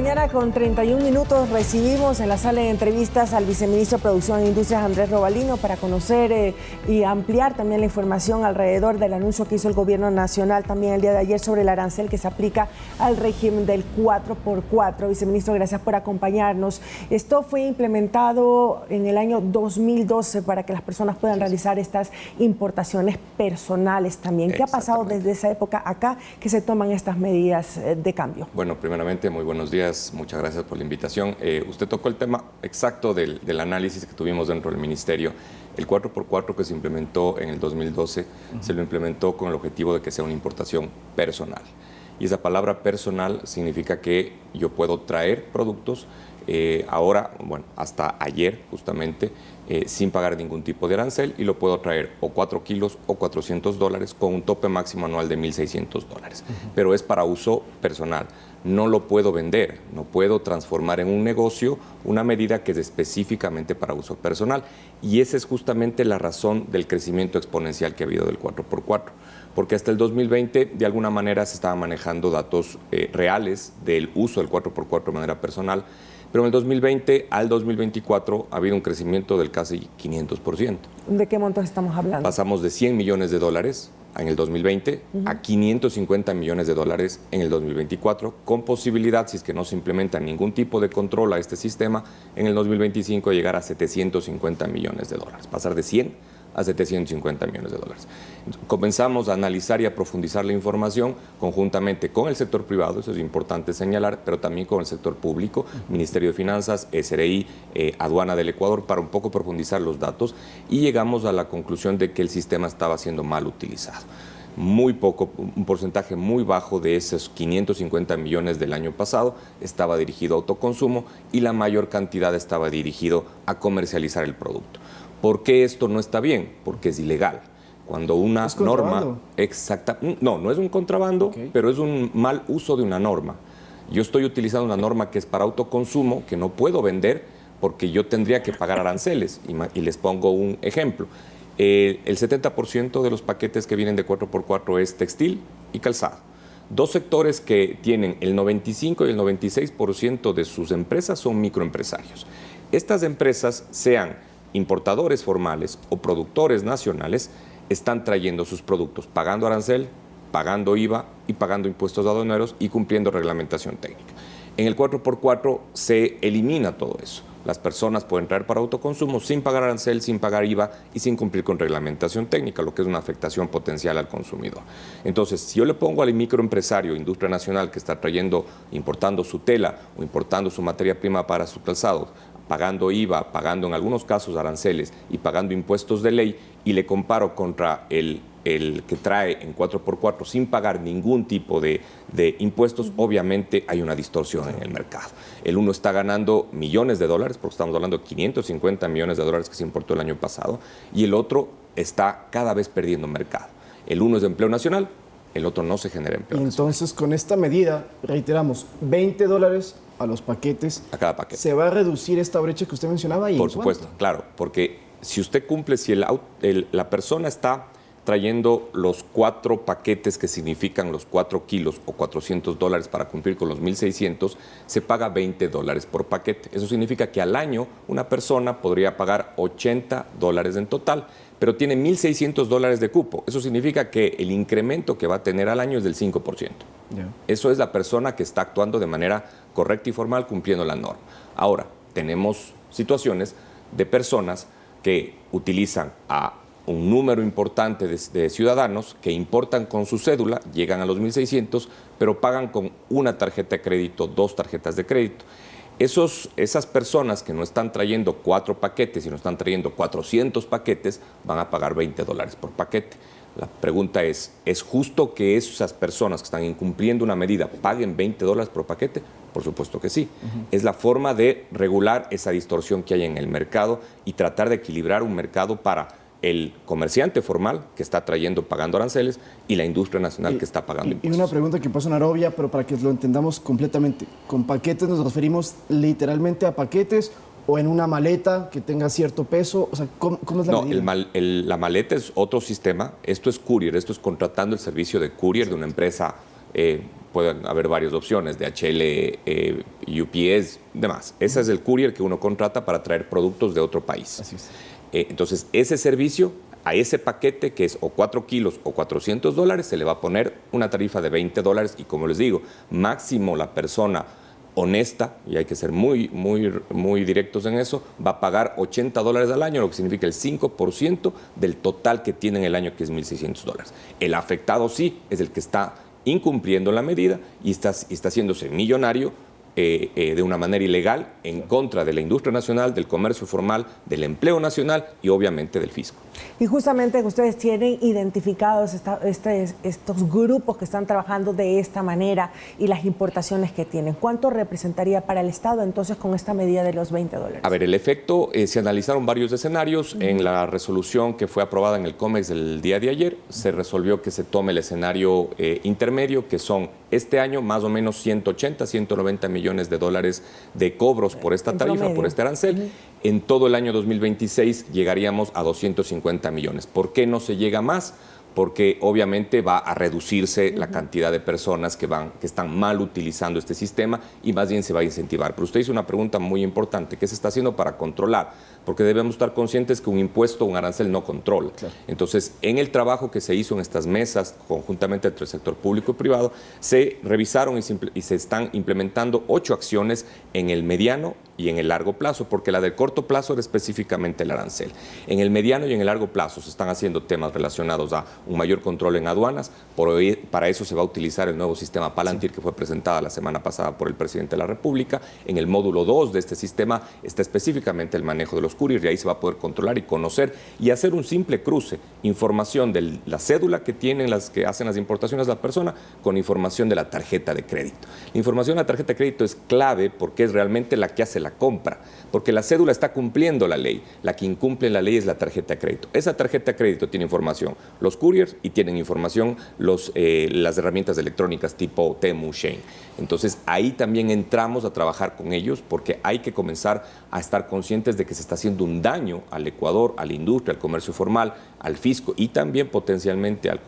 mañana con 31 minutos recibimos en la sala de entrevistas al viceministro de Producción e Industrias, Andrés Robalino, para conocer y ampliar también la información alrededor del anuncio que hizo el gobierno nacional también el día de ayer sobre el arancel que se aplica al régimen del 4x4. Viceministro, gracias por acompañarnos. Esto fue implementado en el año 2012 para que las personas puedan realizar estas importaciones personales también. ¿Qué ha pasado desde esa época acá que se toman estas medidas de cambio? Bueno, primeramente, muy buenos días. Muchas gracias por la invitación. Usted tocó el tema exacto del análisis que tuvimos dentro del Ministerio. El 4x4 que se implementó en el 2012 se lo implementó con el objetivo de que sea una importación personal. Y esa palabra personal significa que yo puedo traer productos ahora, bueno, hasta ayer justamente, sin pagar ningún tipo de arancel, y lo puedo traer o 4 kilos o $400 con un tope máximo anual de $1,600. Pero es para uso personal. No lo puedo vender, no puedo transformar en un negocio una medida que es específicamente para uso personal. Y esa es justamente la razón del crecimiento exponencial que ha habido del 4x4. Porque hasta el 2020, de alguna manera, se estaban manejando datos reales del uso del 4x4 de manera personal. Pero en el 2020 al 2024 ha habido un crecimiento del casi 500%. ¿De qué montos estamos hablando? Pasamos de $100 millones en el 2020 a $550 millones en el 2024, con posibilidad, si es que no se implementa ningún tipo de control a este sistema, en el 2025 llegar a $750 millones. Pasar de 100 a $750 millones. Comenzamos a analizar y a profundizar la información conjuntamente con el sector privado, eso es importante señalar, pero también con el sector público, Ministerio de Finanzas, SRI, Aduana del Ecuador, para un poco profundizar los datos, y llegamos a la conclusión de que el sistema estaba siendo mal utilizado. Muy poco, un porcentaje muy bajo de esos 550 millones del año pasado estaba dirigido a autoconsumo y la mayor cantidad estaba dirigido a comercializar el producto. ¿Por qué esto no está bien? Porque es ilegal. Cuando una norma exacta, no es un contrabando, pero es un mal uso de una norma. Yo estoy utilizando una norma que es para autoconsumo, que no puedo vender porque yo tendría que pagar aranceles. Y les pongo un ejemplo. El 70% de los paquetes que vienen de 4x4 es textil y calzado. Dos sectores que tienen el 95 y el 96% de sus empresas son microempresarios. Estas empresas, sean importadores formales o productores nacionales, están trayendo sus productos pagando arancel, pagando IVA y pagando impuestos aduaneros y cumpliendo reglamentación técnica. En el 4x4 se elimina todo eso. Las personas pueden traer para autoconsumo sin pagar arancel, sin pagar IVA y sin cumplir con reglamentación técnica, lo que es una afectación potencial al consumidor. Entonces, si yo le pongo al microempresario, industria nacional, que está importando su tela o importando su materia prima para sus calzados, pagando IVA, pagando en algunos casos aranceles y pagando impuestos de ley, y le comparo contra el que trae en 4x4 sin pagar ningún tipo de impuestos, obviamente hay una distorsión en el mercado. El uno está ganando millones de dólares, porque estamos hablando de 550 millones de dólares que se importó el año pasado, y el otro está cada vez perdiendo mercado. El uno es de empleo nacional, el otro no se genera empleo. Y entonces, con esta medida, reiteramos, $20 a los paquetes. A cada paquete. ¿Se va a reducir esta brecha que usted mencionaba? ¿Y por supuesto, claro, porque si usted cumple, si la persona está trayendo los 4 paquetes que significan los 4 kilos o $400 para cumplir con los 1,600, se paga $20 por paquete. Eso significa que al año una persona podría pagar $80 en total, pero tiene $1,600 de cupo. Eso significa que el incremento que va a tener al año es del 5%. Eso es la persona que está actuando de manera correcta y formal, cumpliendo la norma. Ahora, tenemos situaciones de personas que utilizan a un número importante de ciudadanos que importan con su cédula, llegan a los 1,600, pero pagan con una tarjeta de crédito, 2 tarjetas de crédito. Esas personas que no están trayendo 4 paquetes, sino están trayendo 400 paquetes, van a pagar $20 por paquete. La pregunta ¿es justo que esas personas que están incumpliendo una medida paguen $20 por paquete? Por supuesto que sí. Es la forma de regular esa distorsión que hay en el mercado y tratar de equilibrar un mercado para el comerciante formal que está trayendo pagando aranceles y la industria nacional que está pagando impuestos. Y una pregunta que puede sonar obvia, pero para que lo entendamos completamente. ¿Con paquetes nos referimos literalmente a paquetes o en una maleta que tenga cierto peso? O sea, ¿cómo es la medida? No, la maleta es otro sistema. Esto es courier, esto es contratando el servicio de courier de una empresa pueden haber varias opciones, DHL, UPS, demás. Ese es el courier que uno contrata para traer productos de otro país. Así es. Entonces, ese servicio, a ese paquete que es o 4 kilos o $400, se le va a poner una tarifa de $20 y, como les digo, máximo la persona honesta, y hay que ser muy directos en eso, va a pagar $80 al año, lo que significa el 5% del total que tiene en el año, que es $1,600. El afectado sí es el que está incumpliendo la medida y está haciéndose millonario de una manera ilegal en contra de la industria nacional, del comercio formal, del empleo nacional y obviamente del fisco. Y justamente ustedes tienen identificados estos grupos que están trabajando de esta manera y las importaciones que tienen. ¿Cuánto representaría para el Estado entonces con esta medida de los $20? A ver, el efecto, se analizaron varios escenarios. En la resolución que fue aprobada en el COMEX el día de ayer, se resolvió que se tome el escenario intermedio, que son este año más o menos 180, 190 millones de dólares de cobros por esta tarifa, por este arancel. En todo el año 2026 llegaríamos a 250 millones. ¿Por qué no se llega más? Porque obviamente va a reducirse la cantidad de personas que están mal utilizando este sistema y más bien se va a incentivar. Pero usted hizo una pregunta muy importante, ¿qué se está haciendo para controlar? Porque debemos estar conscientes que un impuesto, un arancel no controla. Claro. Entonces, en el trabajo que se hizo en estas mesas, conjuntamente entre el sector público y privado, se revisaron y se están implementando 8 acciones en el mediano y en el largo plazo, porque la del corto plazo era específicamente el arancel. En el mediano y en el largo plazo se están haciendo temas relacionados a un mayor control en aduanas. Para eso se va a utilizar el nuevo sistema Palantir, que fue presentada la semana pasada por el presidente de la República. En el módulo 2 de este sistema está específicamente el manejo de los couriers y ahí se va a poder controlar y conocer y hacer un simple cruce, información de la cédula que tienen las que hacen las importaciones de la persona con información de la tarjeta de crédito. La información de la tarjeta de crédito es clave porque es realmente la que hace la compra, porque la cédula está cumpliendo la ley, la que incumple la ley es la tarjeta de crédito. Esa tarjeta de crédito tiene información los couriers y tienen información las herramientas electrónicas tipo Temu, Shein. Entonces ahí también entramos a trabajar con ellos porque hay que comenzar a estar conscientes de que se está haciendo un daño al Ecuador, a la industria, al comercio formal, al fisco y también potencialmente al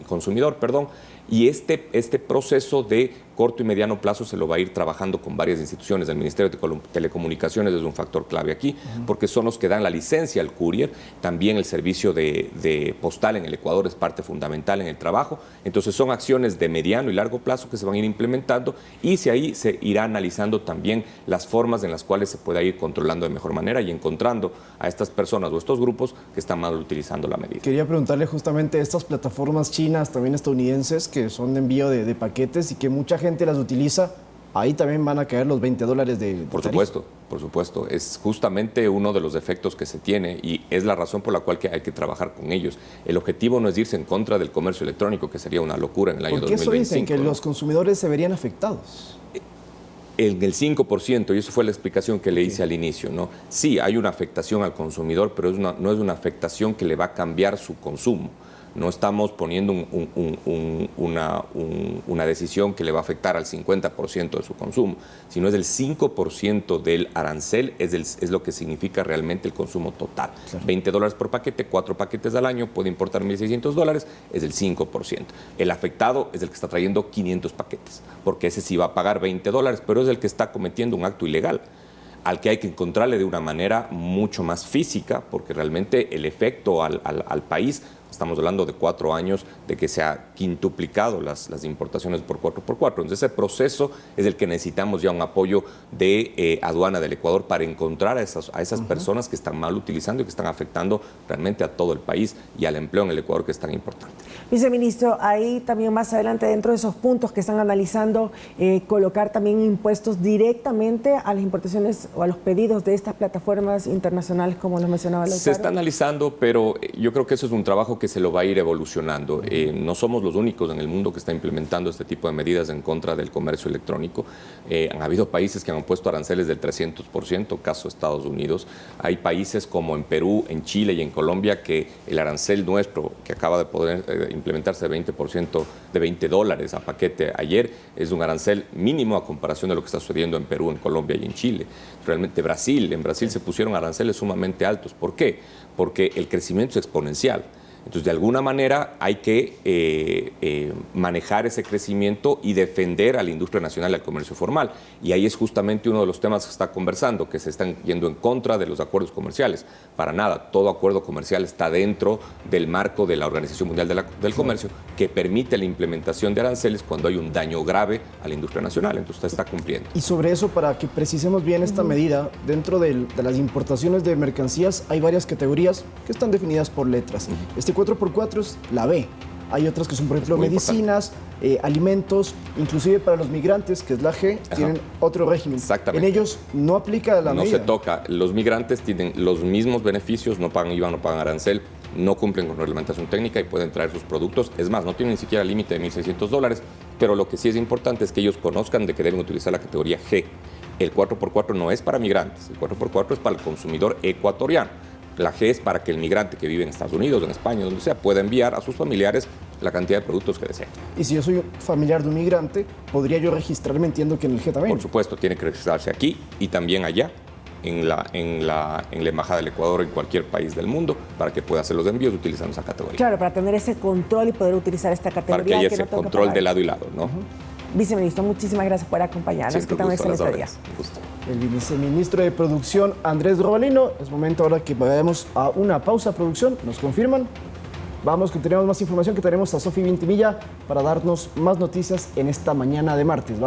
consumidor, perdón. Y este proceso de corto y mediano plazo se lo va a ir trabajando con varias instituciones. El Ministerio de Telecomunicaciones es un factor clave aquí, porque son los que dan la licencia al courier. También el servicio de postal en el Ecuador es parte fundamental en el trabajo. Entonces son acciones de mediano y largo plazo que se van a ir implementando y ahí se irá analizando también las formas en las cuales se pueda ir controlando de mejor manera y encontrando a estas personas o estos grupos que están mal utilizando la medida. Quería preguntarle justamente estas plataformas chinas, también estadounidenses, que son de envío de paquetes y que mucha gente las utiliza, ahí también van a caer los $20 de Por supuesto. Es justamente uno de los efectos que se tiene y es la razón por la cual hay que trabajar con ellos. El objetivo no es irse en contra del comercio electrónico, que sería una locura en el año 2025. ¿Por qué eso dicen que los consumidores se verían afectados? En el 5%, y eso fue la explicación que le hice al inicio, ¿no? Sí, hay una afectación al consumidor, pero no es una afectación que le va a cambiar su consumo. No estamos poniendo una decisión que le va a afectar al 50% de su consumo, sino es el 5% del arancel, es lo que significa realmente el consumo total. Claro. $20 por paquete, 4 paquetes al año, puede importar $1,600, es el 5%. El afectado es el que está trayendo 500 paquetes, porque ese sí va a pagar $20, pero es el que está cometiendo un acto ilegal, al que hay que encontrarle de una manera mucho más física, porque realmente el efecto al país, estamos hablando de 4 años de que se ha quintuplicado las importaciones por 4x4. Entonces ese proceso es el que necesitamos ya un apoyo de aduana del Ecuador para encontrar a esas personas que están mal utilizando y que están afectando realmente a todo el país y al empleo en el Ecuador, que es tan importante. Viceministro, ahí también más adelante, dentro de esos puntos que están analizando, colocar también impuestos directamente a las importaciones o a los pedidos de estas plataformas internacionales, como nos mencionaba Lautaro. Se está analizando, pero yo creo que eso es un trabajo que se lo va a ir evolucionando. No somos los únicos en el mundo que está implementando este tipo de medidas en contra del comercio electrónico. Han habido países que han puesto aranceles del 300%, caso Estados Unidos. Hay países como en Perú, en Chile y en Colombia que el arancel nuestro, que acaba de poder implementarse de 20%, de $20 a paquete ayer, es un arancel mínimo a comparación de lo que está sucediendo en Perú, en Colombia y en Chile. Realmente en Brasil se pusieron aranceles sumamente altos. ¿Por qué? Porque el crecimiento es exponencial. Entonces, de alguna manera hay que manejar ese crecimiento y defender a la industria nacional y al comercio formal. Y ahí es justamente uno de los temas que se está conversando, que se están yendo en contra de los acuerdos comerciales. Para nada, todo acuerdo comercial está dentro del marco de la Organización Mundial del Comercio, que permite la implementación de aranceles cuando hay un daño grave a la industria nacional. Entonces, usted está cumpliendo. Y sobre eso, para que precisemos bien esta medida, dentro de las importaciones de mercancías hay varias categorías que están definidas por letras. Este 4x4 es la B. Hay otras que son, por ejemplo, medicinas, alimentos, inclusive para los migrantes, que es la G, tienen otro régimen. Exactamente. En ellos no aplica la medida. No se toca. Los migrantes tienen los mismos beneficios, no pagan IVA, no pagan arancel, no cumplen con reglamentación técnica y pueden traer sus productos. Es más, no tienen ni siquiera límite de $1,600, pero lo que sí es importante es que ellos conozcan de que deben utilizar la categoría G. El 4x4 no es para migrantes, el 4x4 es para el consumidor ecuatoriano. La G es para que el migrante que vive en Estados Unidos, en España, donde sea, pueda enviar a sus familiares la cantidad de productos que desee. Y si yo soy familiar de un migrante, ¿podría yo registrarme? Entiendo que en el G también. Por supuesto, tiene que registrarse aquí y también allá, en la Embajada del Ecuador, en cualquier país del mundo, para que pueda hacer los envíos utilizando esa categoría. Claro, para tener ese control y poder utilizar esta categoría. Para que haya ese no control de lado y lado, ¿no? Viceministro, muchísimas gracias por acompañarnos. Sí, que tengan un excelente día. Gusto. El viceministro de Producción, Andrés Robalino. Es momento ahora que vayamos a una pausa, producción. ¿Nos confirman? Vamos, que tenemos más información, que tenemos a Sofi Vintimilla para darnos más noticias en esta mañana de martes. Vamos.